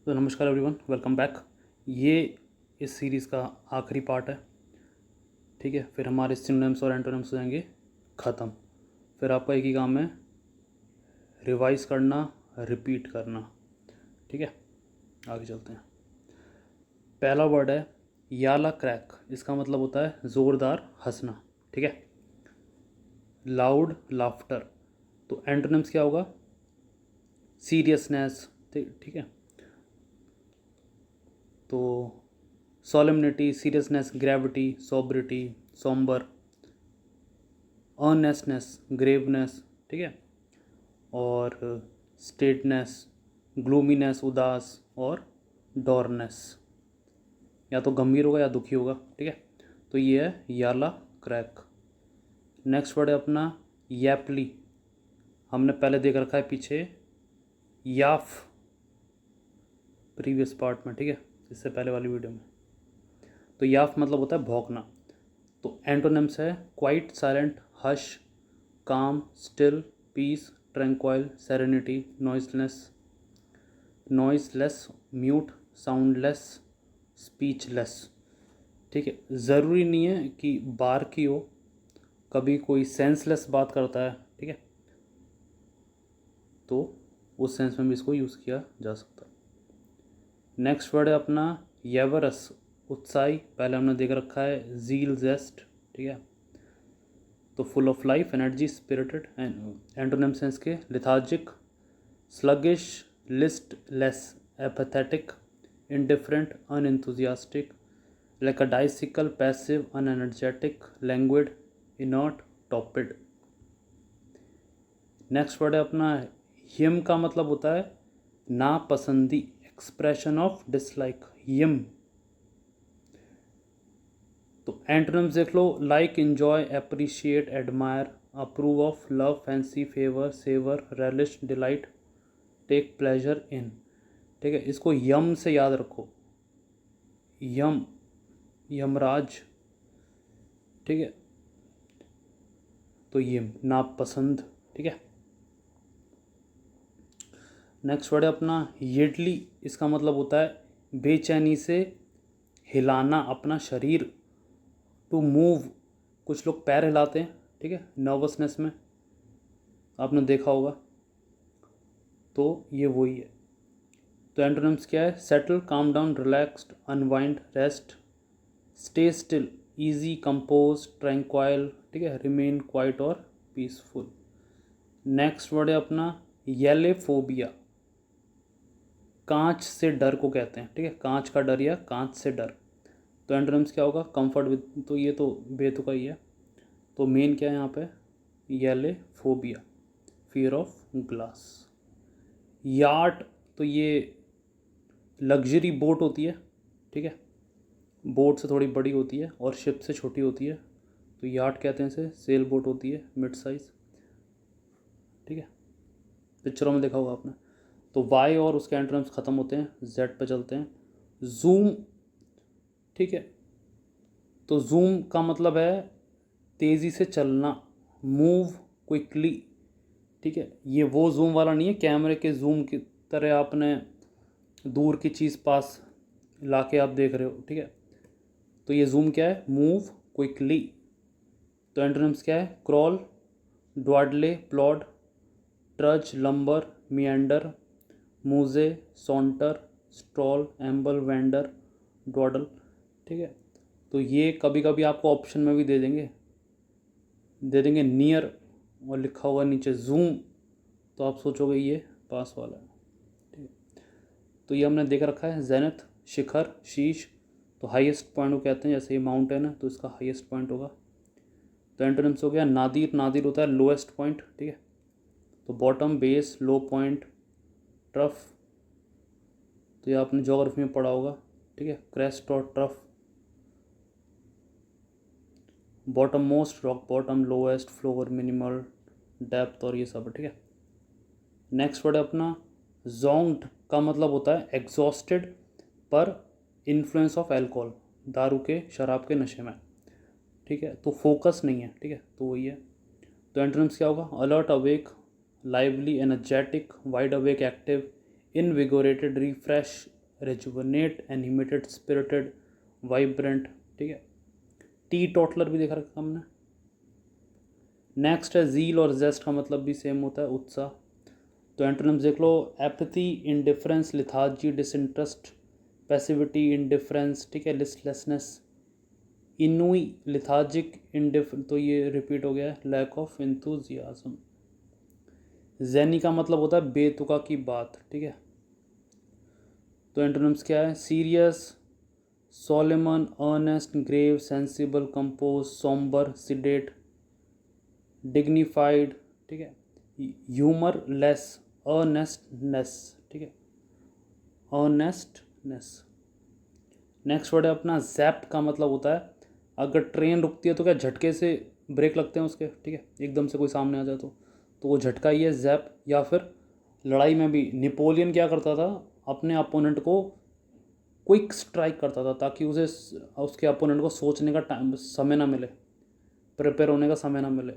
तो नमस्कार everyone, welcome back. ये इस सीरीज़ का आखिरी पार्ट है। ठीक है, फिर हमारे सिनोनिम्स और एंटोनिम्स हो जाएंगे ख़त्म। फिर आपका एक ही काम है, रिवाइज करना, रिपीट करना। ठीक है, आगे चलते हैं। पहला वर्ड है याला क्रैक। इसका मतलब होता है ज़ोरदार हंसना। ठीक है, लाउड लाफ्टर। तो एंटोनिम्स क्या होगा? सीरियसनेस। ठीक है, तो सोलेमनिटी, सीरियसनेस, ग्रेविटी, सोब्रिटी, सोम्बर, अर्नेसनेस, ग्रेवनेस। ठीक है, और स्टेटनेस, ग्लूमीनेस, उदास, और डोरनेस। या तो गंभीर होगा या दुखी होगा। ठीक है, तो ये है याला क्रैक। नेक्स्ट वर्ड है अपना यैपली। हमने पहले देख रखा है पीछे याफ, प्रीवियस पार्ट में। ठीक है, इससे पहले वाली वीडियो में। तो याफ मतलब होता है भौंकना। तो एंटोनिम्स है quiet, silent, hush, calm, still, peace, tranquil, serenity, noiseless, mute, soundless, speechless. ठीक है, ज़रूरी नहीं है कि बार की हो, कभी कोई सेंसलेस बात करता है। ठीक है, तो उस सेंस में भी इसको यूज़ किया जा सकता है। नेक्स्ट वर्ड है अपना येवरस, उत्साही। पहले हमने देख रखा है जील, जेस्ट। ठीक है, तो full of life, energy, spirited. Antonyms हैं इसके lethargic, sluggish, listless, apathetic, indifferent, unenthusiastic, lackadaisical, passive, unenergetic, languid, inert, torpid. Next word है अपना यम। का मतलब होता है नापसंदी, एक्सप्रेशन ऑफ डिसलाइक, यम। तो एंटोनिम्स देख लो, like, enjoy, appreciate, admire, approve of, love, fancy, favour, savour, relish, delight, take pleasure in. ठीक है, इसको यम से याद रखो, यम, यमराज। ठीक है, तो ये नापसंद। ठीक है, नेक्स्ट वर्ड है अपना येडली। इसका मतलब होता है बेचैनी से हिलाना अपना शरीर, टू मूव। कुछ लोग पैर हिलाते हैं, ठीक है, नर्वसनेस में, आपने देखा होगा। तो ये वही है। तो एंटोनिम्स क्या है? Settle, calm down, relaxed, unwind, rest, stay still, easy, compose, tranquil. ठीक है, रिमेन क्वाइट और पीसफुल। नेक्स्ट वर्ड है अपना येलेफोबिया। कांच से डर को कहते हैं। ठीक है, कांच का डर या कांच से डर। तो एंटोनिम्स क्या होगा? कंफर्ट विद, तो ये तो बेतुका ही है। तो मेन क्या है यहाँ पे? येलेफोबिया, फियर ऑफ ग्लास। यार्ट, तो ये लग्जरी बोट होती है। ठीक है, बोट से थोड़ी बड़ी होती है और शिप से छोटी होती है, तो यार्ट कहते हैं इसे। सेल बोट होती है, मिड साइज। ठीक है, पिक्चरों में देखा होगा आपने। तो वाई और उसके एंटोनिम्स ख़त्म होते हैं, जेड पे चलते हैं। जूम। ठीक है, तो जूम का मतलब है तेज़ी से चलना, मूव क्विकली। ठीक है, ये वो जूम वाला नहीं है, कैमरे के जूम की तरह आपने दूर की चीज़ पास ला के आप देख रहे हो। ठीक है, तो ये जूम क्या है? Move quickly. तो एंटोनिम्स क्या है? Crawl, dawdle, plod, trudge, lumber, meander, mosey, saunter, stroll, amble, wander, dawdle. ठीक है, तो ये कभी कभी आपको ऑप्शन में भी दे देंगे नियर और लिखा हुआ नीचे जूम, तो आप सोचोगे ये पास वाला है। ठीक है, तो ये हमने देख रखा है जेनिथ, शिखर, शीश। तो हाईएस्ट पॉइंट को कहते हैं, जैसे ये माउंटेन है तो इसका हाईएस्ट पॉइंट होगा। तो एंटोनिम्स हो गया नादिर। नादिर होता है लोएस्ट पॉइंट। ठीक है, तो बॉटम, बेस, लो पॉइंट, ट्रफ। तो ये आपने ज्योग्राफी में पढ़ा होगा। ठीक है, क्रेस्ट और trough. Bottom most, rock bottom, lowest, floor, minimal, depth, और ये सब। ठीक है, नेक्स्ट वर्ड है अपना जोंग्ड। का मतलब होता है एग्जॉस्टेड पर इन्फ्लुएंस ऑफ एल्कोहल, दारू के, शराब के नशे में। ठीक है, तो फोकस नहीं है। ठीक है, तो वही है। तो एंटोनिम्स क्या होगा? Alert, awake, lively, energetic, wide awake, active, invigorated, refresh, rejuvenate, animated, spirited, vibrant, ठीक है। टी टोटलर भी देखा रखा हमने। नेक्स्ट है जील और जेस्ट का मतलब भी सेम होता है, उत्साह। तो एंटोनिम्स देख लो, apathy, indifference, lethargy, disinterest, passivity, indifference, ठीक है, लिस्टलेसनेस, इनुई, लिथार्जिक, तो ये रिपीट हो गया है, लैक ऑफ इंथुजियाज्म। जैनी का मतलब होता है बेतुका की बात, ठीक है। तो एंटोनिम्स क्या है, serious, solemn, earnest, grave, sensible, compose, sombre, sedate, dignified, ठीक है, ह्यूमर लेस, अर्नेस्टनेस, ठीक है, अर्नेस्टनेस। नेक्स्ट वर्ड है अपना जैप का मतलब होता है अगर ट्रेन रुकती है तो क्या झटके से ब्रेक लगते हैं उसके, ठीक है, एकदम से कोई सामने आ जाए तो वो झटका ही है जैप। या फिर लड़ाई में भी नेपोलियन क्या करता था, अपने अपोनेंट को क्विक स्ट्राइक करता था ताकि उसे उसके अपोनेंट को सोचने का टाइम समय ना मिले, प्रिपेयर होने का समय ना मिले,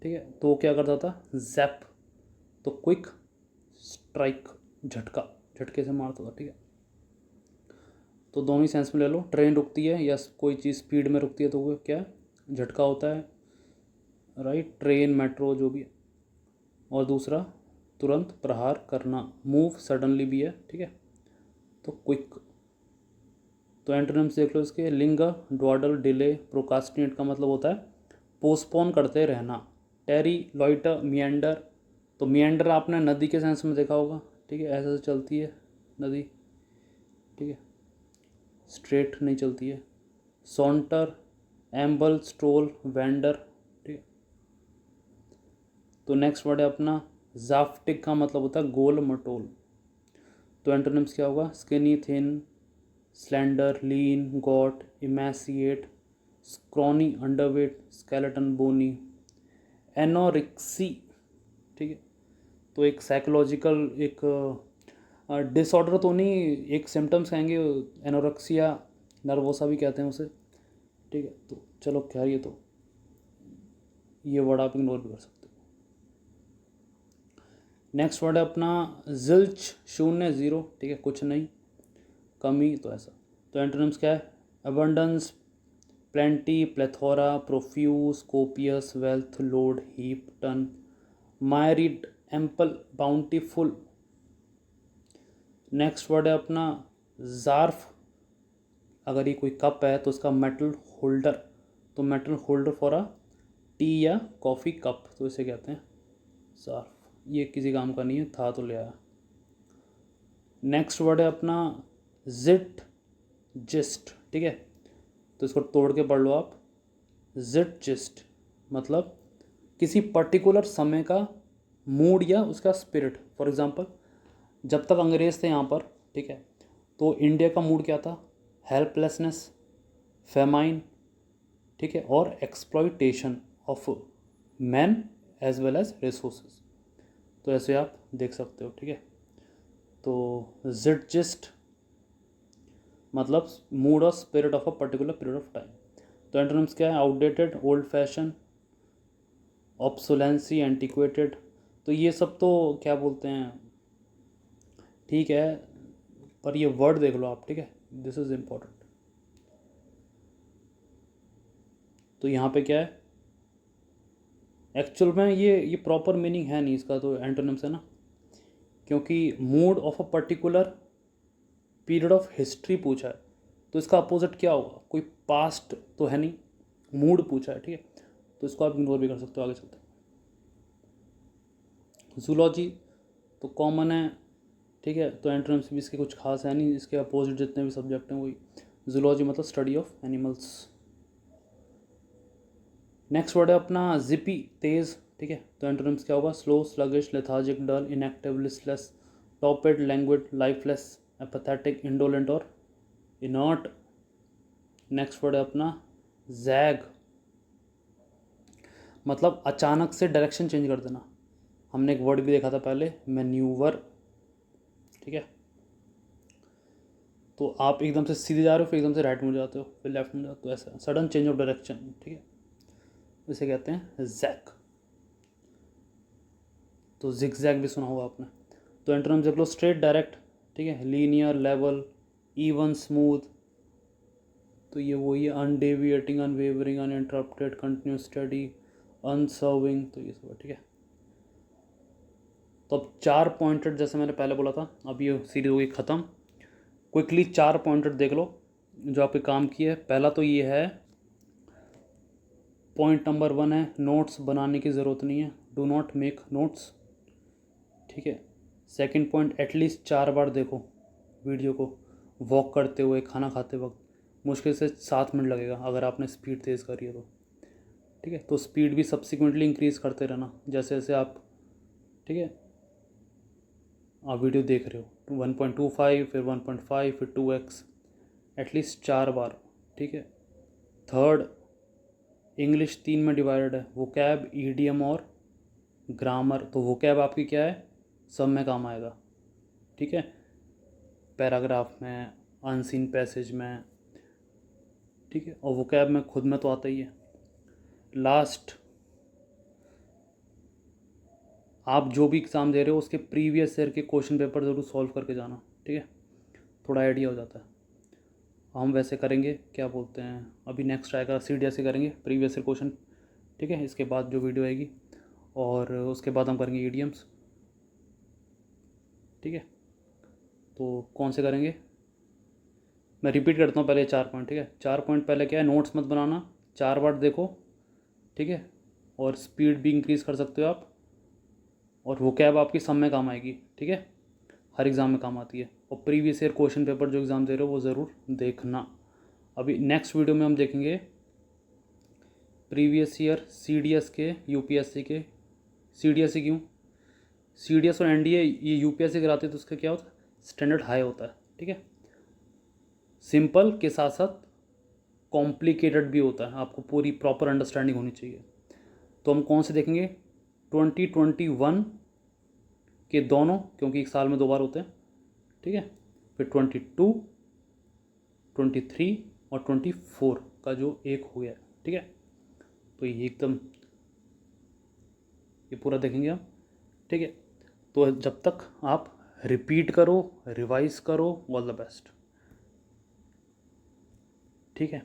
ठीक है। तो वो क्या करता था, जैप, तो क्विक स्ट्राइक, झटका, झटके से मारता था, ठीक है। तो दोनों ही सेंस में ले लो, ट्रेन रुकती है या कोई चीज़ स्पीड में रुकती है तो वो क्या है, झटका होता है, राइट, ट्रेन, मेट्रो जो भी है। और दूसरा तुरंत प्रहार करना, मूव सडनली भी है, ठीक है, तो क्विक। तो एंटोनिम्स देख लो इसके, लिंगर, ड्वाडल, डिले, प्रोकास्टिनेट का मतलब होता है पोस्टपोन करते रहना, टेरी, लॉइटर, मियंडर। तो मियंडर आपने नदी के सेंस में देखा होगा, ठीक है, ऐसे से चलती है नदी, ठीक है, स्ट्रेट नहीं चलती है। सॉन्टर, एम्बल, स्ट्रोल, वेंडर, ठीक है। तो नेक्स्ट वर्ड है अपना जाफ्टिक का मतलब होता है गोल मटोल। तो एंटोनिम्स क्या होगा, स्किनी, थिन, स्लेंडर, लीन, गॉट, इमेसिएट, स्क्रॉनी, अंडरवेट, स्केलेटन, बोनी, एनोरिक्सी, ठीक है। तो एक साइकोलॉजिकल एक डिसऑर्डर तो नहीं, एक सिम्टम्स कहेंगे, एनोरेक्सिया नर्वोसा भी कहते हैं उसे, ठीक है। तो चलो खैर ये वर्ड आप इग्नोर भी कर सकते हो। नेक्स्ट वर्ड है अपना जिल्च, शून्य, ज़ीरो, ठीक है, कुछ नहीं, कमी, तो ऐसा। तो एंटोनिम्स क्या है, abundance, plenty, plethora, profuse, copious, wealth, load, heap, ton, myriad, ample, bountiful. Next word है अपना जार्फ, अगर ये कोई कप है तो उसका मेटल होल्डर, तो metal holder for a T या कॉफ़ी कप, तो इसे कहते हैं जार्फ। ये किसी काम का नहीं है, था तो ले आया। नेक्स्ट वर्ड है अपना जिट जिस्ट, ठीक है, तो इसको तोड़ के पढ़ लो आप। जिट जिस्ट मतलब किसी पर्टिकुलर समय का मूड या उसका स्पिरिट। फॉर एग्जांपल जब तक अंग्रेज़ थे यहाँ पर, ठीक है, तो इंडिया का मूड क्या था, हेल्पलेसनेस, फेमाइन, ठीक है, और exploitation of man as well as resources. तो ऐसे आप देख सकते हो, ठीक है। तो जिस्ट मतलब मूड और spirit of a particular period of time. तो एंटोनिम्स क्या है, आउटडेटेड, ओल्ड फैशन, ऑब्सोलेंसी, एंटिक्वेटेड। तो ये सब तो क्या बोलते हैं, ठीक है, पर ये वर्ड देख लो आप, ठीक है, दिस इज इम्पोर्टेंट। तो यहाँ पे क्या है, एक्चुअल में ये प्रॉपर मीनिंग है नहीं इसका, तो एंटोनिम्स है ना, क्योंकि mood of a particular period of history पूछा है, तो इसका अपोजिट क्या होगा, कोई पास्ट तो है नहीं, मूड पूछा है, ठीक है, तो इसको आप इग्नोर भी कर सकते हो आगे चलते। जूलॉजी तो कॉमन है, ठीक है, तो एंट्रेंस भी इसके कुछ खास है नहीं, इसके अपोजिट जितने भी सब्जेक्ट हैं वही। जूलॉजी मतलब study of animals. Next word है अपना जिपी, तेज, ठीक है, तो एंटोनिम्स क्या होगा, स्लो, स्लगिश, लेथार्जिक, डल, इनएक्टिव, लिस्टलेस, टॉपेड, लैंग्विड, लाइफलेस, एपैथेटिक, इंडोलेंट और इनर्ट। नेक्स्ट वर्ड है अपना जैग, मतलब अचानक से डायरेक्शन चेंज कर देना। हमने एक वर्ड भी देखा था पहले, मैन्यूवर, ठीक है, तो आप एकदम से सीधे जा रहे हो, फिर एकदम से राइट में जाते हो, फिर लेफ्ट में जाते हो, ऐसा सडन चेंज ऑफ डायरेक्शन, ठीक है, इसे कहते हैं जैक। तो जिग जैग भी सुना होगा आपने। तो एंटोनिम्स देख लो, स्ट्रेट, डायरेक्ट, ठीक है। लीनियर, लेवल, इवन, स्मूथ, तो ये वही है। Undeviating, unwavering, uninterrupted, continuous, study, अनसर्विंग, तो ये सब है, ठीक है। तो अब 4 पॉइंटेड जैसे मैंने पहले बोला था, अब ये सीरीज होगी ख़त्म। क्विकली 4 पॉइंटेड देख लो जो आपके काम की है। पहला तो ये है, पॉइंट नंबर 1 है, नोट्स बनाने की ज़रूरत नहीं है, डू नॉट मेक नोट्स, ठीक है। सेकंड पॉइंट, एटलीस्ट 4 बार देखो वीडियो को, वॉक करते हुए, खाना खाते वक्त, मुश्किल से 7 मिनट लगेगा अगर आपने स्पीड तेज़ करी है तो, ठीक है। तो स्पीड भी सब्सिक्वेंटली इंक्रीज़ करते रहना जैसे जैसे आप, ठीक है, आप वीडियो देख रहे हो। 1.25, फिर 1.5, फिर 2x, एटलीस्ट 4 बार, ठीक है। थर्ड, इंग्लिश 3 में डिवाइडेड है, वोकैब, ईडियम और ग्रामर। तो वोकैब आपकी क्या है, सब में काम आएगा, ठीक है, पैराग्राफ में, अनसीन पैसेज में, ठीक है, और वोकैब में खुद में तो आता ही है। लास्ट, आप जो भी एग्ज़ाम दे रहे हो उसके प्रीवियस ईयर के क्वेश्चन पेपर ज़रूर सॉल्व करके जाना, ठीक है, थोड़ा आइडिया हो जाता है। हम वैसे करेंगे, क्या बोलते हैं, अभी नेक्स्ट आएगा CDS से करेंगे प्रीवियस ईयर क्वेश्चन, ठीक है, इसके बाद जो वीडियो आएगी, और उसके बाद हम करेंगे ईडियम्स, ठीक है। तो कौन से करेंगे, मैं रिपीट करता हूँ पहले 4 पॉइंट, ठीक है। 4 पॉइंट पहले क्या है, नोट्स मत बनाना, 4 बार देखो, ठीक है, और स्पीड भी इंक्रीज़ कर सकते हो आप, और वोकैब आपकी सब में काम आएगी, ठीक है, हर एग्ज़ाम में काम आती है। और प्रीवियस ईयर क्वेश्चन पेपर जो एग्ज़ाम दे रहे हो वो ज़रूर देखना। अभी नेक्स्ट वीडियो में हम देखेंगे प्रीवियस ईयर CDS के, UPSC के, CDS क्यों, CDS और NDA ये UPSC कराते हैं तो उसका क्या होता है, स्टैंडर्ड हाई होता है, ठीक है। सिंपल के साथ साथ कॉम्प्लिकेटेड भी होता है, आपको पूरी प्रॉपर अंडरस्टैंडिंग होनी चाहिए। तो हम कौन से देखेंगे, 2021 के दोनों, क्योंकि एक साल में 2 बार होते हैं, ठीक है, फिर 22, 23 और 24 का जो एक हो गया, ठीक है। तो ये एकदम ये पूरा देखेंगे हम, ठीक है। तो जब तक आप रिपीट करो, रिवाइज करो, ऑल द बेस्ट, ठीक है।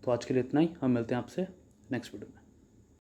तो आज के लिए इतना ही, हम मिलते हैं आपसे नेक्स्ट वीडियो में।